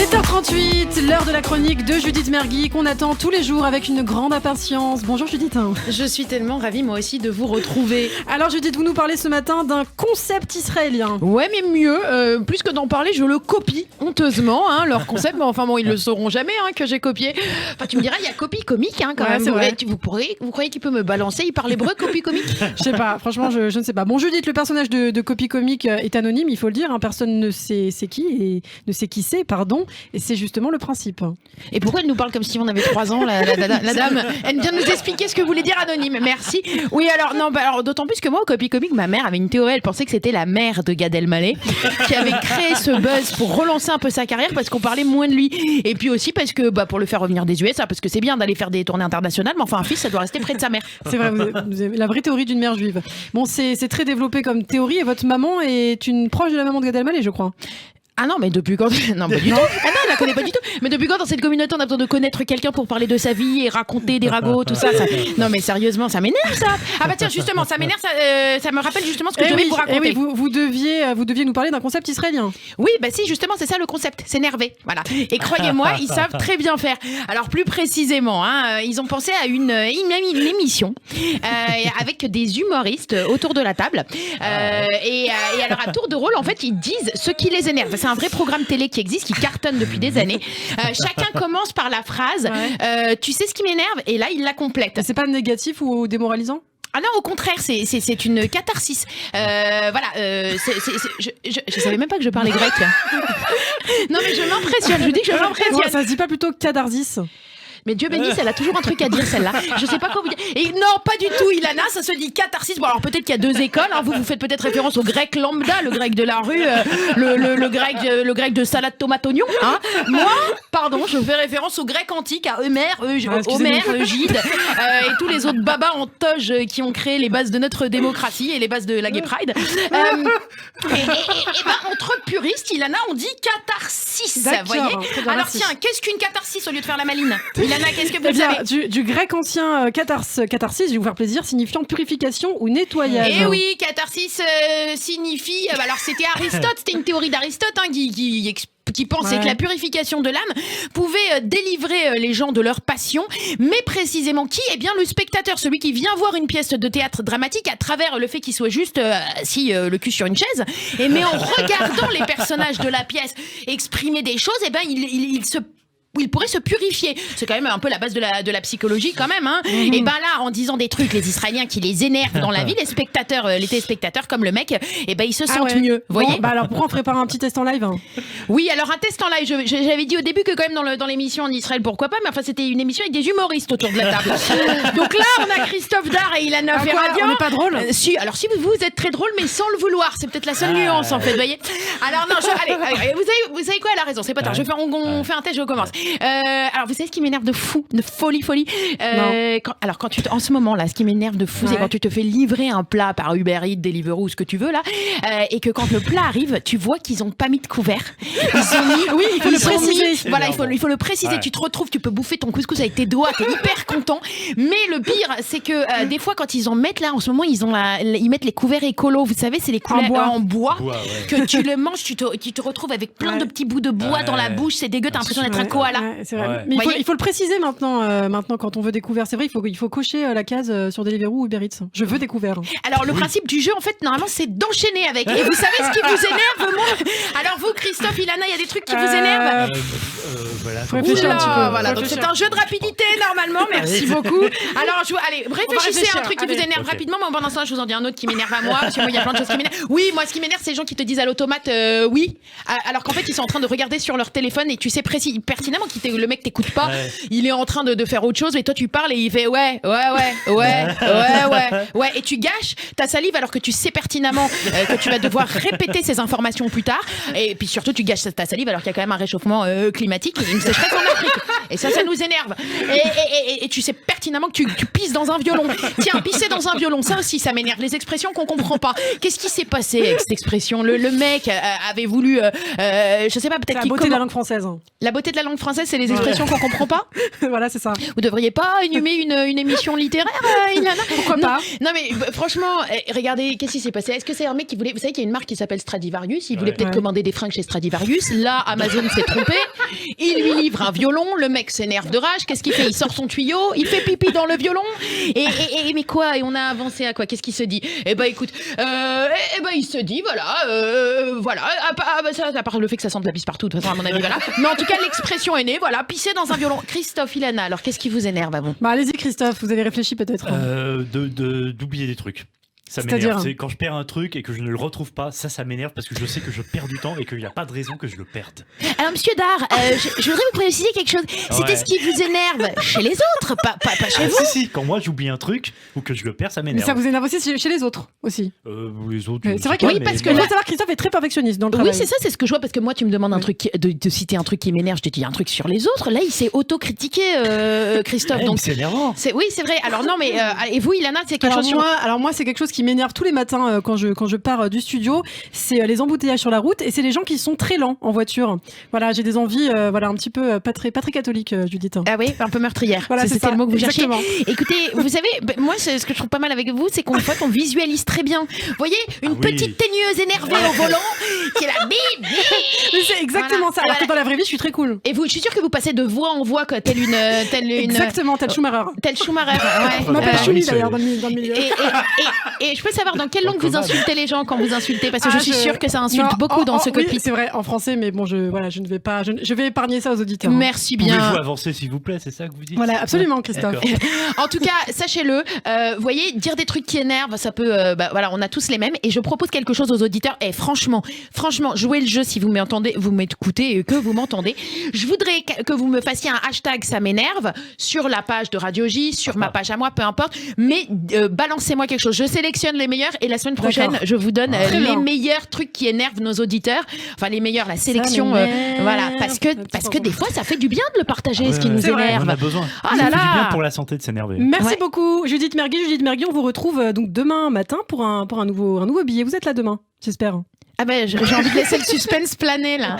7h38, l'heure de la chronique de Judith Mergui qu'on attend tous les jours avec une grande impatience. Bonjour Judith. Je suis tellement ravie moi aussi de vous retrouver. Alors Judith, vous nous parlez ce matin d'un concept israélien. Ouais, mais mieux, plus que d'en parler, je le copie honteusement, leur concept, mais enfin bon, ils le sauront jamais que j'ai copié. Enfin, tu me diras, il y a copie comique quand même. C'est vrai. Vous croyez qu'il peut me balancer, il parle hébreu, copie comique? Je sais pas, franchement, je ne sais pas. Bon Judith, le personnage de copie comique est anonyme, il faut le dire, personne ne sait c'est qui et ne sait qui c'est, pardon, et c'est justement le principe. Et pourquoi elle nous parle comme si on avait 3 ans, la dame? Elle vient de nous expliquer ce que voulait dire anonyme. Merci. Oui, alors d'autant plus que moi, au copie comique, ma mère avait une théorie. Elle pensait que c'était la mère de Gad Elmaleh qui avait créé ce buzz pour relancer un peu sa carrière parce qu'on parlait moins de lui. Et puis aussi parce que pour le faire revenir des USA, parce que c'est bien d'aller faire des tournées internationales, mais enfin un fils, ça doit rester près de sa mère. C'est vrai, vous avez la vraie théorie d'une mère juive. Bon, c'est très développé comme théorie et votre maman est une proche de la maman de Gad Elmaleh, je crois. Ah non, mais depuis quand? Non, pas du tout. Ah non, on la connaît pas du tout. Mais depuis quand dans cette communauté on a besoin de connaître quelqu'un pour parler de sa vie et raconter des ragots, tout ça. Non, mais sérieusement, ça m'énerve ça. Ah bah tiens, justement, ça m'énerve, ça me rappelle justement ce que je devais vous raconter. Oui, vous deviez nous parler d'un concept israélien. Oui, bah si, justement, c'est ça le concept, s'énerver. Voilà. Et croyez-moi, ils savent très bien faire. Alors plus précisément, ils ont pensé à une émission avec des humoristes autour de la table. Et alors à tour de rôle, en fait, ils disent ce qui les énerve. C'est un vrai programme télé qui existe, qui cartonne depuis des années. Chacun commence par la phrase tu sais ce qui m'énerve, et là il la complète. C'est pas négatif ou démoralisant? Ah non, au contraire, c'est une catharsis. Je savais même pas que je parlais grec. Non mais je m'impressionne, je vous dis que je m'impressionne. Ça se dit pas plutôt catharsis? Mais Dieu bénisse, elle a toujours un truc à dire, celle-là. Je sais pas quoi vous dire. Et non, pas du tout, Ilana, ça se dit catharsis. Bon, alors peut-être qu'il y a 2 écoles. Vous faites peut-être référence au grec lambda, le grec de la rue, le grec de salade tomate oignon. Moi, pardon, je fais référence au grec antique, à Homère, Gide, et tous les autres babas en toge qui ont créé les bases de notre démocratie et les bases de la Gay Pride. Entre puristes, Ilana, on dit catharsis. Vous voyez? Alors tiens, qu'est-ce qu'une catharsis au lieu de faire la maline? Ilana, qu'est-ce que vous savez? Du grec ancien catharsis, je vais vous faire plaisir, signifiant purification ou nettoyage. Eh oui, catharsis signifie... alors c'était Aristote, c'était une théorie d'Aristote qui pensait que la purification de l'âme pouvait délivrer les gens de leur passion, mais précisément qui? Eh bien le spectateur, celui qui vient voir une pièce de théâtre dramatique à travers le fait qu'il soit juste assis le cul sur une chaise, mais en regardant les personnages de la pièce exprimer des choses, eh ben il pourrait se purifier. C'est quand même un peu la base de la psychologie quand même. Et ben là, en disant des trucs, les Israéliens qui les énervent dans la vie, les téléspectateurs comme le mec, et ben ils se sentent mieux. Vous voyez? Alors pourquoi on ferait pas un petit test en live? Oui, alors un test en live. J'avais dit au début que quand même dans l'émission en Israël, pourquoi pas, mais enfin c'était une émission avec des humoristes autour de la table. Donc là, on a Christophe Dard et Ilana Ferradian. On n'est pas drôle? Si vous êtes très drôle, mais sans le vouloir. C'est peut-être la seule nuance en fait. Vous voyez? Alors non, allez, vous savez quoi? Elle a raison. C'est pas tard. On fait un test. Je commence. Alors vous savez ce qui m'énerve de fou, de folie. En ce moment là, ce qui m'énerve de fou, c'est quand tu te fais livrer un plat par Uber Eats, Deliveroo ou ce que tu veux là, et que quand le plat arrive, tu vois qu'ils ont pas mis de couvert. Ils ont mis, oui, il faut le préciser. Voilà, il faut le préciser. Ouais. Tu te retrouves, tu peux bouffer ton couscous avec tes doigts, t'es hyper content. Mais le pire, c'est que des fois quand ils en mettent là, en ce moment ils mettent les couverts écolos. Vous savez, c'est les couverts en bois que tu le manges, tu te retrouves avec plein de petits bouts de bois dans la bouche. C'est dégueu, t'as l'impression d'être un koala. C'est vrai. Mais il faut le préciser maintenant quand on veut des couverts. C'est vrai, il faut cocher la case sur Deliveroo ou Uber Eats. Je veux des couverts. Alors le principe du jeu, en fait, normalement, c'est d'enchaîner avec. Et vous savez ce qui vous énerve, moi? Alors vous, Christophe, Ilana, il y a des trucs qui vous énervent? Faut réfléchir un petit peu. Voilà, donc c'est un jeu de rapidité normalement. Merci beaucoup. Alors allez, réfléchissez à un truc qui vous énerve rapidement. Mais pendant ce temps, je vous en dis un autre qui m'énerve à moi. Parce que moi, il y a plein de choses qui m'énervent. Oui, moi, ce qui m'énerve, c'est les gens qui te disent à l'automate oui, alors qu'en fait, ils sont en train de regarder sur leur téléphone et tu sais pertinemment le mec t'écoute pas. Il est en train de faire autre chose et toi tu parles et il fait ouais et tu gâches ta salive alors que tu sais pertinemment que tu vas devoir répéter ces informations plus tard, et puis surtout tu gâches ta salive alors qu'il y a quand même un réchauffement climatique et une sécheresse en Afrique et ça nous énerve et tu sais pertinemment que tu pisses dans un violon. Tiens, pisser dans un violon, ça aussi ça m'énerve, les expressions qu'on comprend pas. Qu'est-ce qui s'est passé avec cette expression? Le mec avait voulu je sais pas, peut-être la beauté de la langue française. La beauté de la langue française. française, c'est les expressions qu'on comprend pas. Voilà, c'est ça. Vous devriez pas animer une émission littéraire, Ilana? Pourquoi pas? Non mais franchement, regardez, qu'est-ce qui s'est passé? Est-ce que c'est un mec qui voulait... Vous savez qu'il y a une marque qui s'appelle Stradivarius. Il voulait peut-être commander des fringues chez Stradivarius. Là, Amazon s'est trompé. Il lui livre un violon. Le mec s'énerve de rage. Qu'est-ce qu'il fait? Il sort son tuyau. Il fait pipi dans le violon. Mais quoi? Et on a avancé à quoi? Qu'est-ce qu'il se dit? Eh ben écoute, il se dit voilà. Ça, à part le fait que ça sente la pisse partout, de toute façon, à mon avis, voilà. Mais en tout cas, l'expression est née. Voilà, pisser dans un violon. Christophe, Ilana, alors qu'est-ce qui vous énerve à vous? Bah allez-y Christophe, vous avez réfléchi peut-être. D'oublier des trucs. Ça C'est-à-dire m'énerve. C'est quand je perds un truc et que je ne le retrouve pas, ça m'énerve parce que je sais que je perds du temps et qu'il n'y a pas de raison que je le perde. Alors, monsieur Dard, je voudrais vous préciser quelque chose. C'était ce qui vous énerve chez les autres, pas chez vous. Si, quand moi j'oublie un truc ou que je le perds, ça Mais m'énerve. ça vous énerve aussi chez les autres aussi. Les autres. C'est vrai que oui, parce que il là- faut savoir que Christophe est très perfectionniste dans le travail. Oui, c'est ça, c'est ce que je vois, parce que moi, tu me demandes un truc, de citer un truc qui m'énerve, je te dis un truc sur les autres. Là, il s'est auto-critiqué, Christophe. Donc, c'est énervant. oui, c'est vrai. Alors, non, mais, et vous, Ilana, c'est quelque chose sur... Alors moi, c'est quelque chose qui m'énerve tous les matins quand je pars du studio. C'est les embouteillages sur la route et c'est les gens qui sont très lents en voiture. Voilà, j'ai des envies, un petit peu pas très catholiques, Judith. Ah oui, un peu meurtrière. Voilà, C'était ça. le mot que vous cherchiez. Exactement. Écoutez, vous savez, moi, ce que je trouve pas mal avec vous, c'est qu'en fait, on visualise très bien. Vous voyez, une petite teigneuse énervée au volant qui est là, bim, bim. Mais c'est exactement ça. Alors que dans la vraie vie, je suis très cool. Et je suis sûre que vous passez de voix en voix, quoi, telle une Exactement, tel Schumacher. tel Schumacher. Ouais. On m'appelle Choumi oui, d'ailleurs dans le milieu. Et je peux savoir dans quelle langue vous insultez les gens quand vous insultez, parce que je suis sûre que ça insulte Non, beaucoup dans ce oui, cockpit. c'est vrai, en français, mais bon, je ne vais pas, je vais épargner ça aux auditeurs. Merci Pouvez-vous bien. avancer s'il vous plaît, c'est ça que vous dites? Voilà, absolument, Christophe. D'accord. En tout cas, sachez-le, vous voyez, dire des trucs qui énervent, ça peut, voilà, on a tous les mêmes. Et je propose quelque chose aux auditeurs. Et franchement, jouez le jeu si vous m'entendez, vous m'écoutez et que vous m'entendez. Je voudrais que vous me fassiez un hashtag ça m'énerve sur la page de Radio J, sur ma page à moi, peu importe. Mais balancez-moi quelque chose. Je sélectionne les meilleurs et la semaine prochaine, D'accord. je vous donne Très les bien. meilleurs trucs qui énervent nos auditeurs. Enfin, les meilleurs, la sélection. m'énerve. Voilà, parce que des fois, ça fait du bien de le partager, ce qui nous c'est vrai. énerve. On en a besoin. Oh Ça là fait du bien là. pour la santé de s'énerver. Merci Ouais. beaucoup, Judith Mergui. Judith Mergui, on vous retrouve donc demain matin pour un nouveau billet. Vous êtes là demain, j'espère. Ah ben, j'ai envie de laisser le suspense planer là.